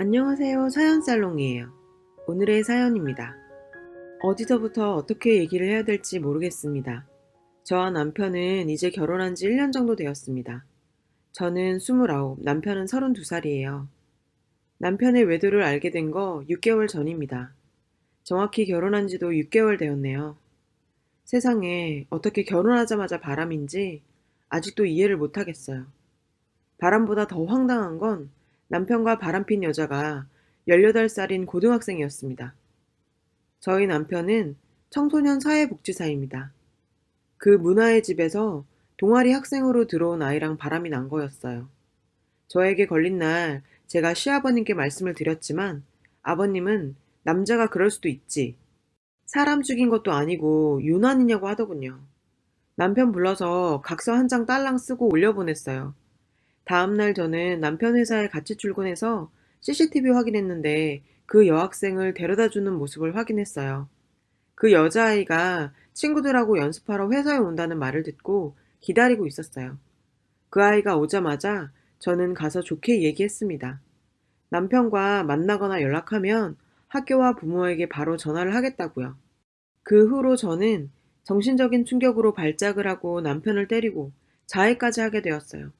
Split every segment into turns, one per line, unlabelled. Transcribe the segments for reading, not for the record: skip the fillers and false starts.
안녕하세요. 사연살롱이에요. 오늘의 사연입니다. 어디서부터 어떻게 얘기를 해야 될지 모르겠습니다. 저와 남편은 이제 결혼한 지 1년 정도 되었습니다. 저는 29, 남편은 32살이에요. 남편의 외도를 알게 된 거 6개월 전입니다. 정확히 결혼한 지도 6개월 되었네요. 세상에 어떻게 결혼하자마자 바람인지 아직도 이해를 못하겠어요. 바람보다 더 황당한 건 남편과 바람핀 여자가 18살인 고등학생이었습니다. 저희 남편은 청소년 사회복지사입니다. 그 문화의 집에서 동아리 학생으로 들어온 아이랑 바람이 난 거였어요. 저에게 걸린 날 제가 시아버님께 말씀을 드렸지만 아버님은 남자가 그럴 수도 있지. 사람 죽인 것도 아니고 유난이냐고 하더군요. 남편 불러서 각서 한 장 딸랑 쓰고 올려보냈어요. 다음날 저는 남편 회사에 같이 출근해서 CCTV 확인했는데 그 여학생을 데려다주는 모습을 확인했어요. 그 여자아이가 친구들하고 연습하러 회사에 온다는 말을 듣고 기다리고 있었어요. 그 아이가 오자마자 저는 가서 좋게 얘기했습니다. 남편과 만나거나 연락하면 학교와 부모에게 바로 전화를 하겠다고요. 그 후로 저는 정신적인 충격으로 발작을 하고 남편을 때리고 자해까지 하게 되었어요.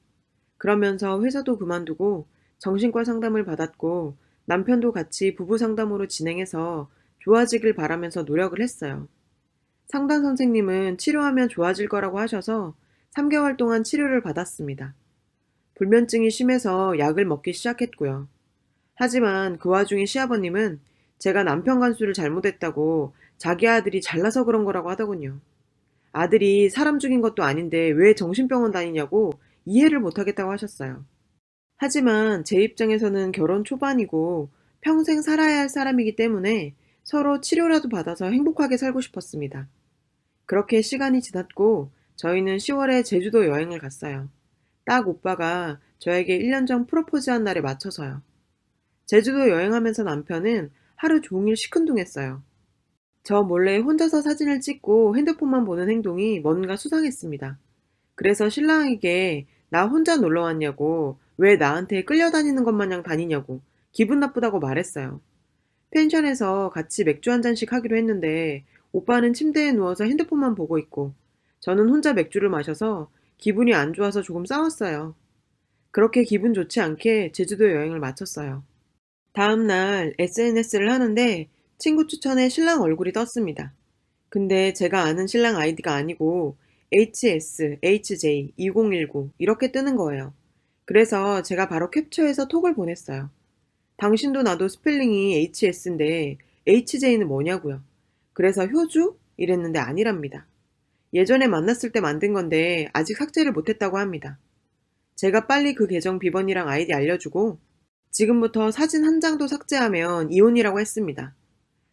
그러면서 회사도 그만두고 정신과 상담을 받았고 남편도 같이 부부 상담으로 진행해서 좋아지길 바라면서 노력을 했어요. 상담 선생님은 치료하면 좋아질 거라고 하셔서 3개월 동안 치료를 받았습니다. 불면증이 심해서 약을 먹기 시작했고요. 하지만 그 와중에 시아버님은 제가 남편 간수를 잘못했다고 자기 아들이 잘나서 그런 거라고 하더군요. 아들이 사람 죽인 것도 아닌데 왜 정신병원 다니냐고 이해를 못하겠다고 하셨어요. 하지만 제 입장에서는 결혼 초반이고 평생 살아야 할 사람이기 때문에 서로 치료라도 받아서 행복하게 살고 싶었습니다. 그렇게 시간이 지났고 저희는 10월에 제주도 여행을 갔어요. 딱 오빠가 저에게 1년 전 프로포즈한 날에 맞춰서요. 제주도 여행하면서 남편은 하루 종일 시큰둥했어요. 저 몰래 혼자서 사진을 찍고 핸드폰만 보는 행동이 뭔가 수상했습니다. 그래서 신랑에게 나 혼자 놀러 왔냐고, 왜 나한테 끌려다니는 것 마냥 다니냐고, 기분 나쁘다고 말했어요. 펜션에서 같이 맥주 한 잔씩 하기로 했는데, 오빠는 침대에 누워서 핸드폰만 보고 있고, 저는 혼자 맥주를 마셔서 기분이 안 좋아서 조금 싸웠어요. 그렇게 기분 좋지 않게 제주도 여행을 마쳤어요. 다음날 SNS를 하는데 친구 추천에 신랑 얼굴이 떴습니다. 근데 제가 아는 신랑 아이디가 아니고 HSHJ2019 이렇게 뜨는 거예요. 그래서 제가 바로 캡처해서 톡을 보냈어요. 당신도 나도 스펠링이 HS인데 HJ는 뭐냐고요. 그래서 효주? 이랬는데 아니랍니다. 예전에 만났을 때 만든 건데 아직 삭제를 못했다고 합니다. 제가 빨리 그 계정 비번이랑 아이디 알려주고 지금부터 사진 한 장도 삭제하면 이혼이라고 했습니다.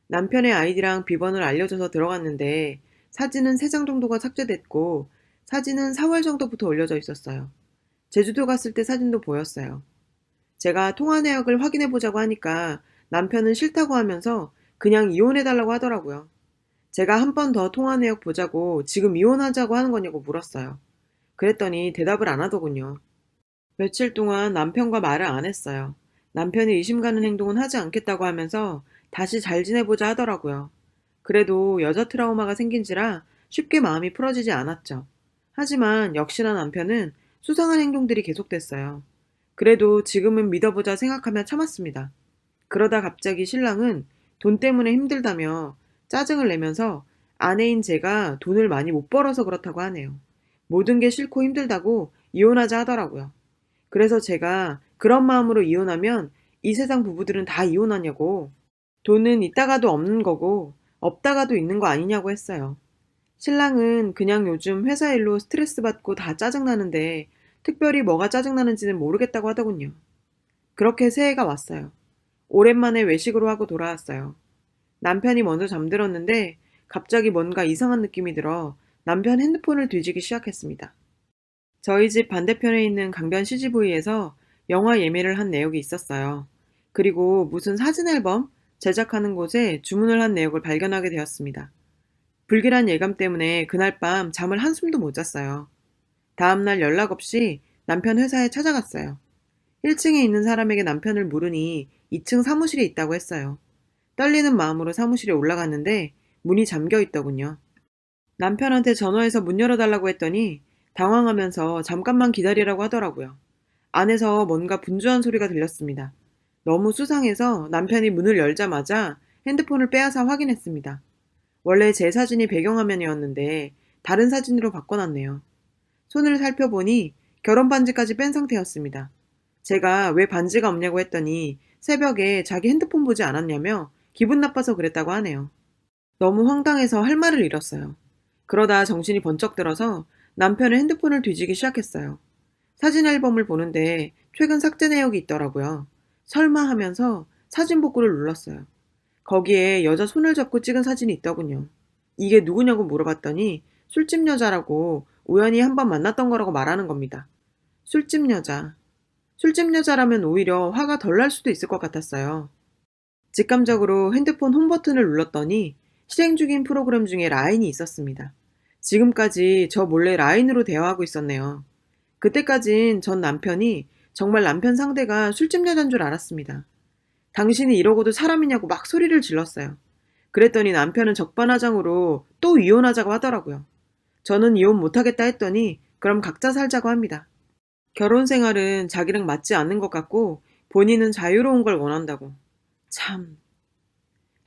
남편의 아이디랑 비번을 알려줘서 들어갔는데 사진은 3장 정도가 삭제됐고 사진은 4월 정도부터 올려져 있었어요. 제주도 갔을 때 사진도 보였어요. 제가 통화 내역을 확인해 보자고 하니까 남편은 싫다고 하면서 그냥 이혼해달라고 하더라고요. 제가 한 번 더 통화 내역 보자고 지금 이혼하자고 하는 거냐고 물었어요. 그랬더니 대답을 안 하더군요. 며칠 동안 남편과 말을 안 했어요. 남편이 의심 가는 행동은 하지 않겠다고 하면서 다시 잘 지내보자 하더라고요. 그래도 여자 트라우마가 생긴지라 쉽게 마음이 풀어지지 않았죠. 하지만 역시나 남편은 수상한 행동들이 계속됐어요. 그래도 지금은 믿어보자 생각하며 참았습니다. 그러다 갑자기 신랑은 돈 때문에 힘들다며 짜증을 내면서 아내인 제가 돈을 많이 못 벌어서 그렇다고 하네요. 모든 게 싫고 힘들다고 이혼하자 하더라고요. 그래서 제가 그런 마음으로 이혼하면 이 세상 부부들은 다 이혼하냐고, 돈은 있다가도 없는 거고 없다가도 있는 거 아니냐고 했어요. 신랑은 그냥 요즘 회사 일로 스트레스 받고 다 짜증나는데 특별히 뭐가 짜증나는지는 모르겠다고 하더군요. 그렇게 새해가 왔어요. 오랜만에 외식으로 하고 돌아왔어요. 남편이 먼저 잠들었는데 갑자기 뭔가 이상한 느낌이 들어 남편 핸드폰을 뒤지기 시작했습니다. 저희 집 반대편에 있는 강변 CGV에서 영화 예매를 한 내역이 있었어요. 그리고 무슨 사진 앨범 제작하는 곳에 주문을 한 내역을 발견하게 되었습니다. 불길한 예감 때문에 그날 밤 잠을 한숨도 못 잤어요. 다음날 연락 없이 남편 회사에 찾아갔어요. 1층에 있는 사람에게 남편을 물으니 2층 사무실에 있다고 했어요. 떨리는 마음으로 사무실에 올라갔는데 문이 잠겨 있더군요. 남편한테 전화해서 문 열어달라고 했더니 당황하면서 잠깐만 기다리라고 하더라고요. 안에서 뭔가 분주한 소리가 들렸습니다. 너무 수상해서 남편이 문을 열자마자 핸드폰을 빼앗아 확인했습니다. 원래 제 사진이 배경화면이었는데 다른 사진으로 바꿔놨네요. 손을 살펴보니 결혼 반지까지 뺀 상태였습니다. 제가 왜 반지가 없냐고 했더니 새벽에 자기 핸드폰 보지 않았냐며 기분 나빠서 그랬다고 하네요. 너무 황당해서 할 말을 잃었어요. 그러다 정신이 번쩍 들어서 남편의 핸드폰을 뒤지기 시작했어요. 사진 앨범을 보는데 최근 삭제 내역이 있더라고요. 설마 하면서 사진 복구를 눌렀어요. 거기에 여자 손을 잡고 찍은 사진이 있더군요. 이게 누구냐고 물어봤더니 술집 여자라고 우연히 한번 만났던 거라고 말하는 겁니다. 술집 여자. 술집 여자라면 오히려 화가 덜 날 수도 있을 것 같았어요. 직감적으로 핸드폰 홈 버튼을 눌렀더니 실행 중인 프로그램 중에 라인이 있었습니다. 지금까지 저 몰래 라인으로 대화하고 있었네요. 그때까진 전 남편이 정말 남편 상대가 술집 여잔 줄 알았습니다. 당신이 이러고도 사람이냐고 막 소리를 질렀어요. 그랬더니 남편은 적반하장으로 또 이혼하자고 하더라고요. 저는 이혼 못하겠다 했더니 그럼 각자 살자고 합니다. 결혼 생활은 자기랑 맞지 않는 것 같고 본인은 자유로운 걸 원한다고. 참.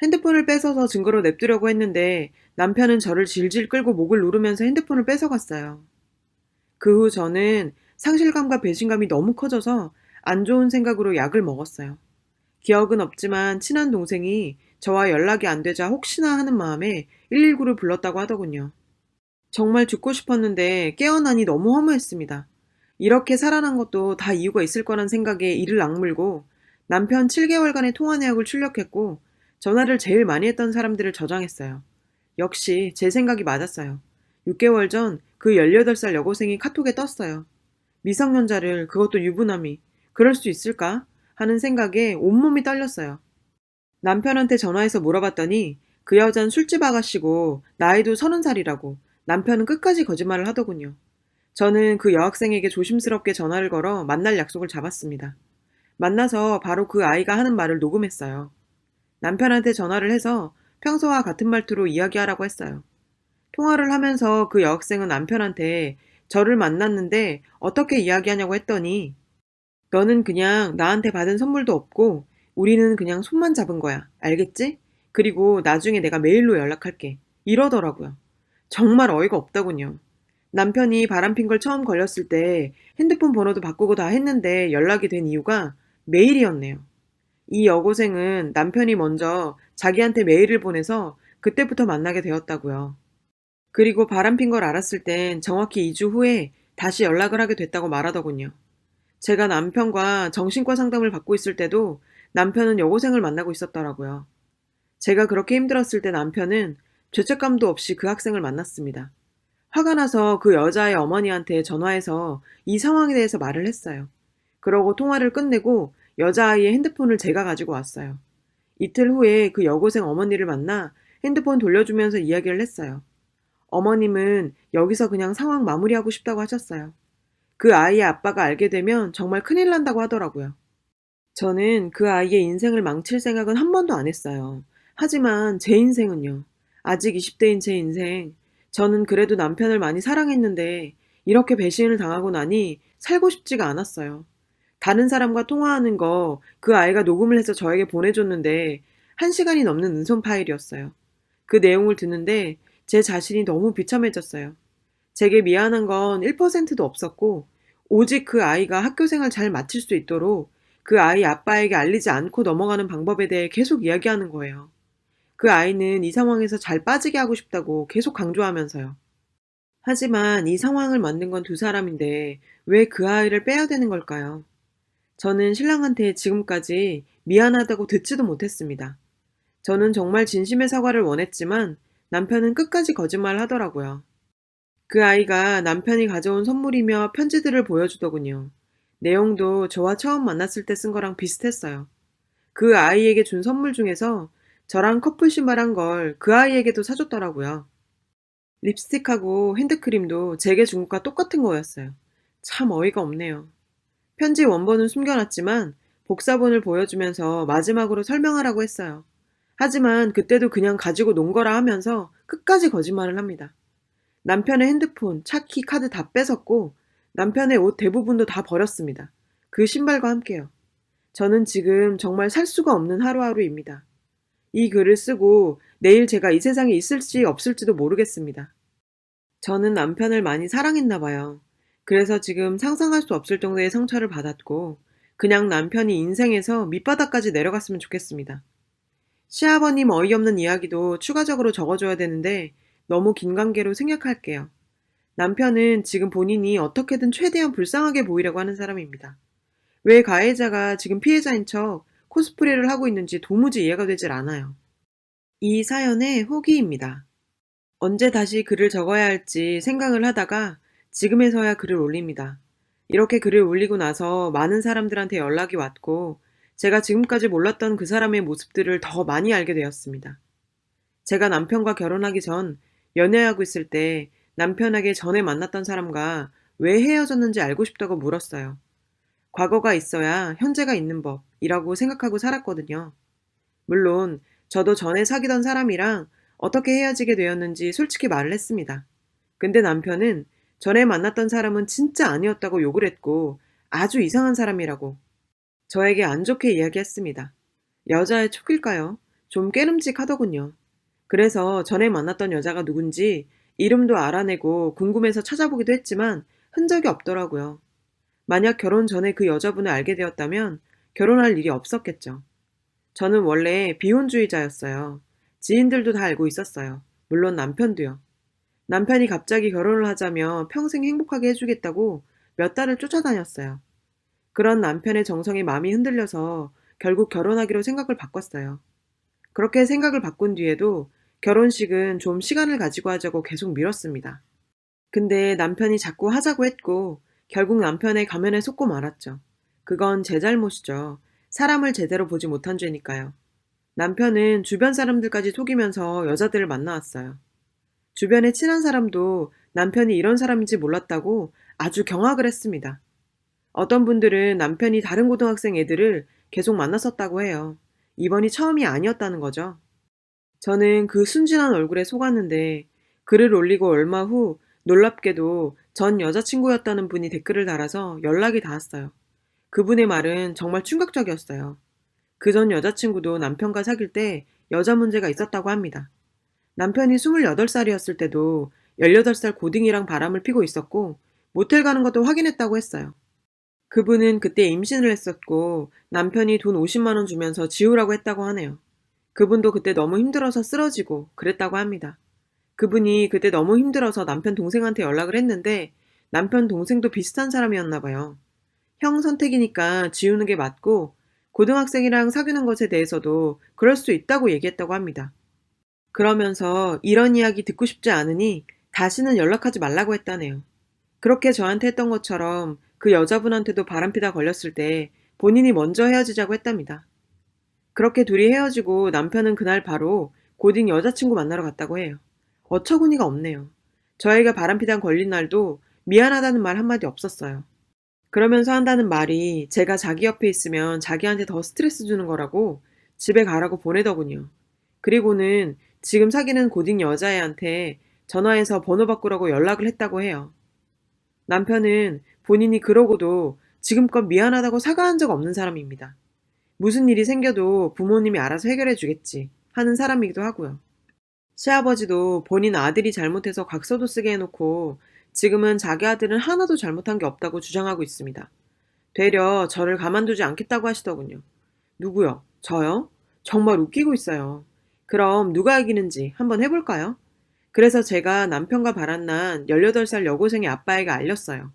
핸드폰을 뺏어서 증거로 냅두려고 했는데 남편은 저를 질질 끌고 목을 누르면서 핸드폰을 뺏어갔어요. 그 후 저는 상실감과 배신감이 너무 커져서 안 좋은 생각으로 약을 먹었어요. 기억은 없지만 친한 동생이 저와 연락이 안 되자 혹시나 하는 마음에 119를 불렀다고 하더군요. 정말 죽고 싶었는데 깨어나니 너무 허무했습니다. 이렇게 살아난 것도 다 이유가 있을 거란 생각에 이를 악물고 남편 7개월간의 통화 내역을 출력했고 전화를 제일 많이 했던 사람들을 저장했어요. 역시 제 생각이 맞았어요. 6개월 전 그 18살 여고생이 카톡에 떴어요. 미성년자를, 그것도 유부남이 그럴 수 있을까? 하는 생각에 온몸이 떨렸어요. 남편한테 전화해서 물어봤더니 그 여잔 술집 아가씨고 나이도 30살이라고 남편은 끝까지 거짓말을 하더군요. 저는 그 여학생에게 조심스럽게 전화를 걸어 만날 약속을 잡았습니다. 만나서 바로 그 아이가 하는 말을 녹음했어요. 남편한테 전화를 해서 평소와 같은 말투로 이야기하라고 했어요. 통화를 하면서 그 여학생은 남편한테 저를 만났는데 어떻게 이야기하냐고 했더니 너는 그냥 나한테 받은 선물도 없고 우리는 그냥 손만 잡은 거야. 알겠지? 그리고 나중에 내가 메일로 연락할게. 이러더라고요. 정말 어이가 없더군요. 남편이 바람핀 걸 처음 걸렸을 때 핸드폰 번호도 바꾸고 다 했는데 연락이 된 이유가 메일이었네요. 이 여고생은 남편이 먼저 자기한테 메일을 보내서 그때부터 만나게 되었다고요. 그리고 바람핀 걸 알았을 땐 정확히 2주 후에 다시 연락을 하게 됐다고 말하더군요. 제가 남편과 정신과 상담을 받고 있을 때도 남편은 여고생을 만나고 있었더라고요. 제가 그렇게 힘들었을 때 남편은 죄책감도 없이 그 학생을 만났습니다. 화가 나서 그 여자의 어머니한테 전화해서 이 상황에 대해서 말을 했어요. 그러고 통화를 끝내고 여자아이의 핸드폰을 제가 가지고 왔어요. 이틀 후에 그 여고생 어머니를 만나 핸드폰 돌려주면서 이야기를 했어요. 어머님은 여기서 그냥 상황 마무리하고 싶다고 하셨어요. 그 아이의 아빠가 알게 되면 정말 큰일 난다고 하더라고요. 저는 그 아이의 인생을 망칠 생각은 한 번도 안 했어요. 하지만 제 인생은요. 아직 20대인 제 인생. 저는 그래도 남편을 많이 사랑했는데 이렇게 배신을 당하고 나니 살고 싶지가 않았어요. 다른 사람과 통화하는 거 그 아이가 녹음을 해서 저에게 보내줬는데 1시간이 넘는 음성 파일이었어요. 그 내용을 듣는데 제 자신이 너무 비참해졌어요. 제게 미안한 건 1%도 없었고 오직 그 아이가 학교 생활 잘 마칠 수 있도록 그 아이 아빠에게 알리지 않고 넘어가는 방법에 대해 계속 이야기하는 거예요. 그 아이는 이 상황에서 잘 빠지게 하고 싶다고 계속 강조하면서요. 하지만 이 상황을 만든 건 두 사람인데 왜 그 아이를 빼야 되는 걸까요? 저는 신랑한테 지금까지 미안하다고 듣지도 못했습니다. 저는 정말 진심의 사과를 원했지만 남편은 끝까지 거짓말을 하더라고요. 그 아이가 남편이 가져온 선물이며 편지들을 보여주더군요. 내용도 저와 처음 만났을 때 쓴 거랑 비슷했어요. 그 아이에게 준 선물 중에서 저랑 커플 신발 한 걸 그 아이에게도 사줬더라고요. 립스틱하고 핸드크림도 제게 준 것과 똑같은 거였어요. 참 어이가 없네요. 편지 원본은 숨겨놨지만 복사본을 보여주면서 마지막으로 설명하라고 했어요. 하지만 그때도 그냥 가지고 논 거라 하면서 끝까지 거짓말을 합니다. 남편의 핸드폰, 차키, 카드 다 뺏었고 남편의 옷 대부분도 다 버렸습니다. 그 신발과 함께요. 저는 지금 정말 살 수가 없는 하루하루입니다. 이 글을 쓰고 내일 제가 이 세상에 있을지 없을지도 모르겠습니다. 저는 남편을 많이 사랑했나 봐요. 그래서 지금 상상할 수 없을 정도의 상처를 받았고 그냥 남편이 인생에서 밑바닥까지 내려갔으면 좋겠습니다. 시아버님 어이없는 이야기도 추가적으로 적어줘야 되는데 너무 긴 관계로 생략할게요. 남편은 지금 본인이 어떻게든 최대한 불쌍하게 보이려고 하는 사람입니다. 왜 가해자가 지금 피해자인 척 코스프레를 하고 있는지 도무지 이해가 되질 않아요. 이 사연의 후기입니다. 언제 다시 글을 적어야 할지 생각을 하다가 지금에서야 글을 올립니다. 이렇게 글을 올리고 나서 많은 사람들한테 연락이 왔고 제가 지금까지 몰랐던 그 사람의 모습들을 더 많이 알게 되었습니다. 제가 남편과 결혼하기 전 연애하고 있을 때 남편에게 전에 만났던 사람과 왜 헤어졌는지 알고 싶다고 물었어요. 과거가 있어야 현재가 있는 법이라고 생각하고 살았거든요. 물론 저도 전에 사귀던 사람이랑 어떻게 헤어지게 되었는지 솔직히 말을 했습니다. 근데 남편은 전에 만났던 사람은 진짜 아니었다고 욕을 했고 아주 이상한 사람이라고 저에게 안 좋게 이야기했습니다. 여자의 촉일까요? 좀 깨름직하더군요. 그래서 전에 만났던 여자가 누군지 이름도 알아내고 궁금해서 찾아보기도 했지만 흔적이 없더라고요. 만약 결혼 전에 그 여자분을 알게 되었다면 결혼할 일이 없었겠죠. 저는 원래 비혼주의자였어요. 지인들도 다 알고 있었어요. 물론 남편도요. 남편이 갑자기 결혼을 하자며 평생 행복하게 해주겠다고 몇 달을 쫓아다녔어요. 그런 남편의 정성에 마음이 흔들려서 결국 결혼하기로 생각을 바꿨어요. 그렇게 생각을 바꾼 뒤에도 결혼식은 좀 시간을 가지고 하자고 계속 미뤘습니다. 근데 남편이 자꾸 하자고 했고 결국 남편의 가면에 속고 말았죠. 그건 제 잘못이죠. 사람을 제대로 보지 못한 죄니까요. 남편은 주변 사람들까지 속이면서 여자들을 만나왔어요. 주변에 친한 사람도 남편이 이런 사람인지 몰랐다고 아주 경악을 했습니다. 어떤 분들은 남편이 다른 고등학생 애들을 계속 만났었다고 해요. 이번이 처음이 아니었다는 거죠. 저는 그 순진한 얼굴에 속았는데 글을 올리고 얼마 후 놀랍게도 전 여자친구였다는 분이 댓글을 달아서 연락이 닿았어요. 그분의 말은 정말 충격적이었어요. 그 전 여자친구도 남편과 사귈 때 여자 문제가 있었다고 합니다. 남편이 28살이었을 때도 18살 고딩이랑 바람을 피고 있었고 모텔 가는 것도 확인했다고 했어요. 그분은 그때 임신을 했었고 남편이 돈 50만 원 주면서 지우라고 했다고 하네요. 그분도 그때 너무 힘들어서 쓰러지고 그랬다고 합니다. 그분이 그때 너무 힘들어서 남편 동생한테 연락을 했는데 남편 동생도 비슷한 사람이었나 봐요. 형 선택이니까 지우는 게 맞고 고등학생이랑 사귀는 것에 대해서도 그럴 수 있다고 얘기했다고 합니다. 그러면서 이런 이야기 듣고 싶지 않으니 다시는 연락하지 말라고 했다네요. 그렇게 저한테 했던 것처럼 그 여자분한테도 바람피다 걸렸을 때 본인이 먼저 헤어지자고 했답니다. 그렇게 둘이 헤어지고 남편은 그날 바로 고딩 여자친구 만나러 갔다고 해요. 어처구니가 없네요. 저희가 바람피다 걸린 날도 미안하다는 말 한마디 없었어요. 그러면서 한다는 말이 제가 자기 옆에 있으면 자기한테 더 스트레스 주는 거라고 집에 가라고 보내더군요. 그리고는 지금 사귀는 고딩 여자애한테 전화해서 번호 바꾸라고 연락을 했다고 해요. 남편은 본인이 그러고도 지금껏 미안하다고 사과한 적 없는 사람입니다. 무슨 일이 생겨도 부모님이 알아서 해결해 주겠지 하는 사람이기도 하고요. 시아버지도 본인 아들이 잘못해서 각서도 쓰게 해놓고 지금은 자기 아들은 하나도 잘못한 게 없다고 주장하고 있습니다. 되려 저를 가만두지 않겠다고 하시더군요. 누구요? 저요? 정말 웃기고 있어요. 그럼 누가 이기는지 한번 해볼까요? 그래서 제가 남편과 바람난 18살 여고생의 아빠에게 알렸어요.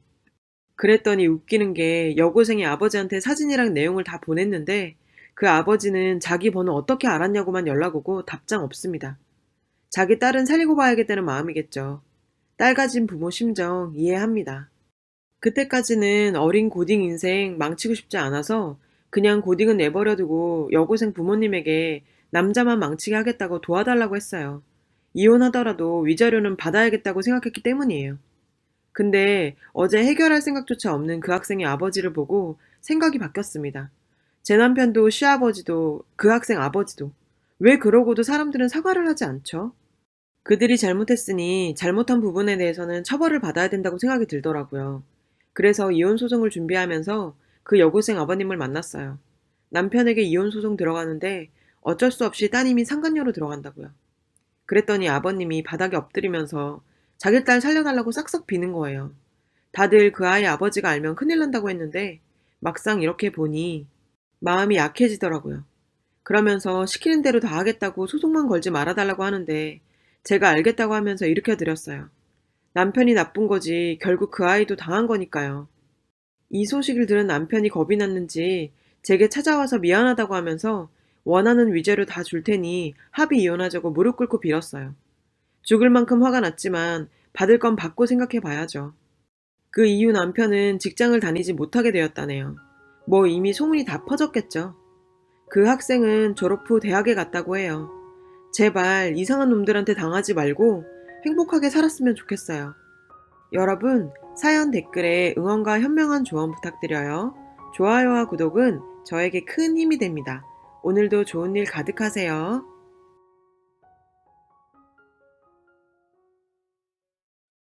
그랬더니 웃기는 게 여고생이 아버지한테 사진이랑 내용을 다 보냈는데 그 아버지는 자기 번호 어떻게 알았냐고만 연락 오고 답장 없습니다. 자기 딸은 살리고 봐야겠다는 마음이겠죠. 딸 가진 부모 심정 이해합니다. 그때까지는 어린 고딩 인생 망치고 싶지 않아서 그냥 고딩은 내버려두고 여고생 부모님에게 남자만 망치게 하겠다고 도와달라고 했어요. 이혼하더라도 위자료는 받아야겠다고 생각했기 때문이에요. 근데 어제 해결할 생각조차 없는 그 학생의 아버지를 보고 생각이 바뀌었습니다. 제 남편도 시아버지도 그 학생 아버지도 왜 그러고도 사람들은 사과를 하지 않죠? 그들이 잘못했으니 잘못한 부분에 대해서는 처벌을 받아야 된다고 생각이 들더라고요. 그래서 이혼 소송을 준비하면서 그 여고생 아버님을 만났어요. 남편에게 이혼 소송 들어가는데 어쩔 수 없이 따님이 상간녀로 들어간다고요. 그랬더니 아버님이 바닥에 엎드리면서 자기 딸 살려달라고 싹싹 비는 거예요. 다들 그 아이 아버지가 알면 큰일 난다고 했는데 막상 이렇게 보니 마음이 약해지더라고요. 그러면서 시키는 대로 다 하겠다고 소송만 걸지 말아달라고 하는데 제가 알겠다고 하면서 일으켜드렸어요. 남편이 나쁜 거지 결국 그 아이도 당한 거니까요. 이 소식을 들은 남편이 겁이 났는지 제게 찾아와서 미안하다고 하면서 원하는 위자료 다 줄 테니 합의 이혼하자고 무릎 꿇고 빌었어요. 죽을 만큼 화가 났지만 받을 건 받고 생각해 봐야죠. 그 이후 남편은 직장을 다니지 못하게 되었다네요. 뭐 이미 소문이 다 퍼졌겠죠. 그 학생은 졸업 후 대학에 갔다고 해요. 제발 이상한 놈들한테 당하지 말고 행복하게 살았으면 좋겠어요. 여러분, 사연 댓글에 응원과 현명한 조언 부탁드려요. 좋아요와 구독은 저에게 큰 힘이 됩니다. 오늘도 좋은 일 가득하세요.